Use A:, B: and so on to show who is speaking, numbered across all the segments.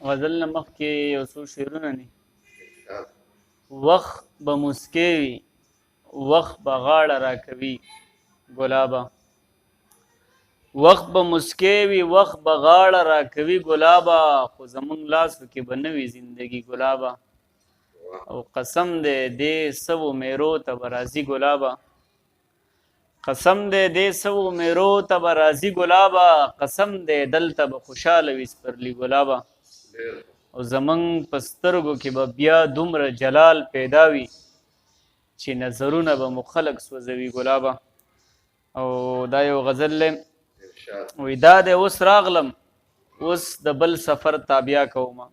A: غزل نه مخکې یو څو شعرونه دي. وخت به مسکې وي، وخت به غاړه راکوي ګلابه. وخت به مسکې وي، وخت به غاړه راکوي ګلابه، خو زمونږ لاسو کې به نه وي زندګي ګلابه. او قسم دی دې سوو میرو ته به راځي ګلابه، قسم دی دې سوو میرو ته به راځي ګلابه، قسم دی دلته به خوشحاله وي سپرلي ګلابه. او زمونږ په سترګو کې به بیا دومره جلال پیدا وي چې نظرونه به مو خلق سوځوي ګلابه. او دا یو غزل دی، وی دا دی اوس راغلم اوس د بل سفر تابیا کومه،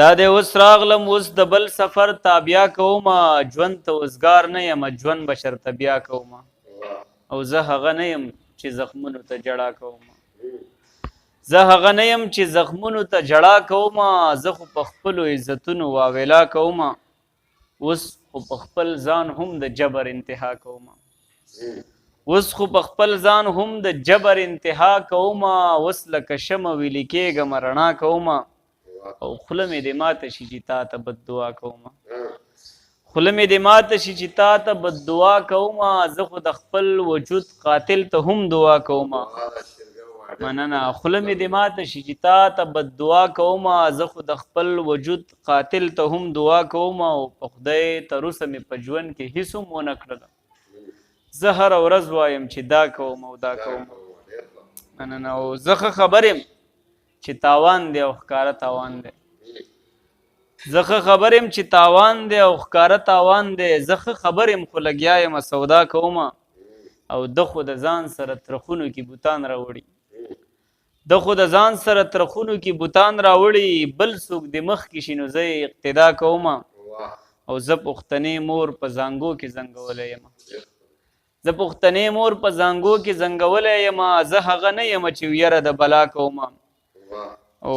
A: دا دی اوس راغلم اوس د بل سفر تابیا کومه، ژوند ته اوزګار نه یم ژوند به شرطه بیا کومه. او زه هغه نه یم چې زخمونو ته جړا کومه، زه هغه نه یم چې زخمونو ته جړا کومه، زه خو په خپلو عزتونو واویلا کومه، اوس خو په خپل ځان هم د جبر انتها کومه، اوس خو په خپل ځان هم د جبر انتها کومه، اوس لکه شمه ویلې کېږم رڼا کومه، او خوله مې دې ماته شي چې تا ته بد دعا کومه، خوله مې دې ماته شي چې تا ته بد دعا کومه، زه خو د خپل وجود قاتل ته هم دعا کومه. مننه. خوله مې دې ماته شي چې تا ته بد دعا کومه، زه خو د خپل وجود قاتل ته هم دعا کومه، او په خدای تر اوسه مې په ژوند کې هېڅ هم ونه کړله، زه هره ورځ وایم چې دا کوم او دا کوم. مننه. او زه ښه خبر یم چې تاوان دی او ښکاره تاوان دی، زه ښه خبر یم چې تاوان دی او ښکاره تاوان دی، زه ښه خبر یم خو لګیا یم سودا کومه، او ده خو د ځان سره ترخونو کې بوتان راوړي، ده خو د ځان سره ترخونو کې بوتان راوړي، بل څوک د مخکې شي نو زه یې اقتدا کومه، او زه پښتنې مور په زانګو کې زنګولی یم، زه پښتنې مور په زانګو کې زنګولی یم، زه هغه نه یم چې ویره د بلا کومه، او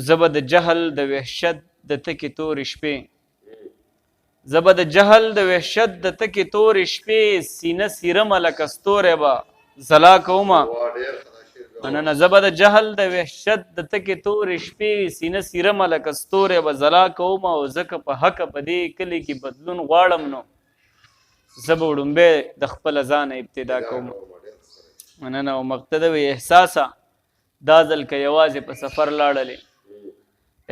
A: زه به د جهل د وحشت د تکې تورې شپې، زه به د جهل د وحشت د تکې تورې شپې، سینه سیرمه لکه ستوری به ځلا کومه. مننه. زه به د جهل د وحشت د تکې تورې شپې، سینه سیرمه لکه ستوری به ځلا کومه، او ځکه په حقه په دې کلي کې بدلون غواړم نو زه به وړومبی د خپله ځانه ابتدا کوم. مننه. او مقتده وی احساسه دا ځل که یوازې په سفر لاړلې،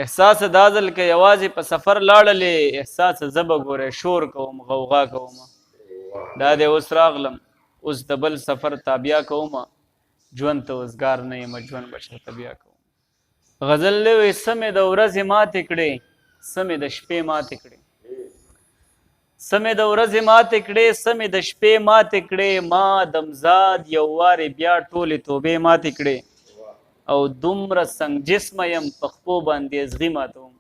A: احساسه دا ځل که یوازې په سفر لاړلې، احساسه زه به ګورې شور کوم غوغا کومه، دا دی اوس راغلم اوس د بل سفر تابیا کومه، ژوند ته اوزګار نه یم ژوند به شرطه بیا کوم. غزل دی وی سمې د ورځې ماتې کړې، سمې د شپې ماتې کړې، سمې د ورځې ماتې کړې، سمې د شپې ماتې کړې، ما دمزاد یو وارې بیا ټولې توبې ماتې کړې، او دومره سنگ جسمه یم په خپو باندې ازغي ماتوم،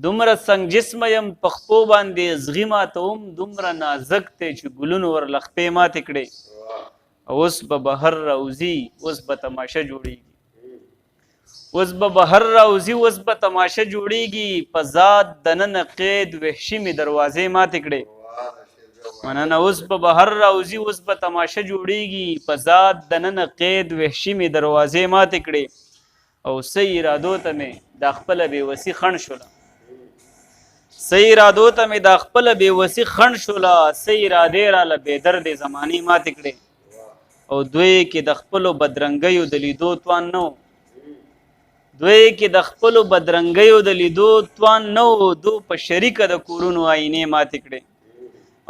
A: دومره سنگ جسمه یم په خپو باندې ازغي ماتوم، دومره نازک دی چې ګلونو ورله خپې ماتې کړې، اوس به بهر راوځي اوس به تماشه جوړیږي، اوس به بهر راوځي اوس به تماشه جوړیږي، په ذات دننه قید وحشي مې دروازې ماتې کړې. مننه. اوس به بهر راوځي اوس به تماشه جوړیږي، په ذات دننه قید وحشي مې دروازې ماتې کړې، او څه ارادو ته مې دا خپله بېوسي خنډ شوله، څه ارادو ته مې دا خپله بېوسي خنډ شوله، څه ارادې راله بېدردې زمانې ماتې کړې، او دوی کې د خپلو بدرنګیو د لیدو توان نه و، دوی کې د خپلو بدرنګیو د لیدو توان نه و، دو په شریکه د کورونو آینې ماتې کړې،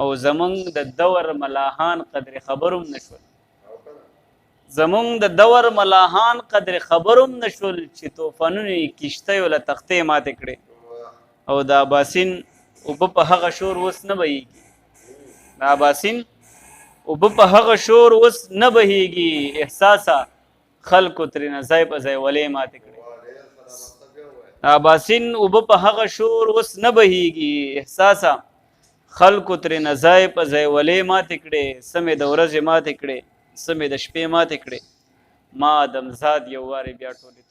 A: او زمونږ د دور ملاحان قدر خبروم نشول، زمونږ د دور ملاحان قدر خبروم نشول، چې طوفانونو یې کښتیو له تختې ماتې کړې، او د اباسین اوبه په هغه شور اوس نه بهیږي، د اباسین اوبه په هغه شور اوس نه بهیږي، احساسه خلکو ترېنه ځای په ځای ولې ماتې کړې، د اباسین اوبه په هغه شور اوس نه بهیږي، احساسه خلکو ترېنه ځای په ځای ولې ماتې کړې، سمې د ورځې ماتې کړې، سمې د شپې ماتې کړې، ما دمزاد یو وارې بیا ټولې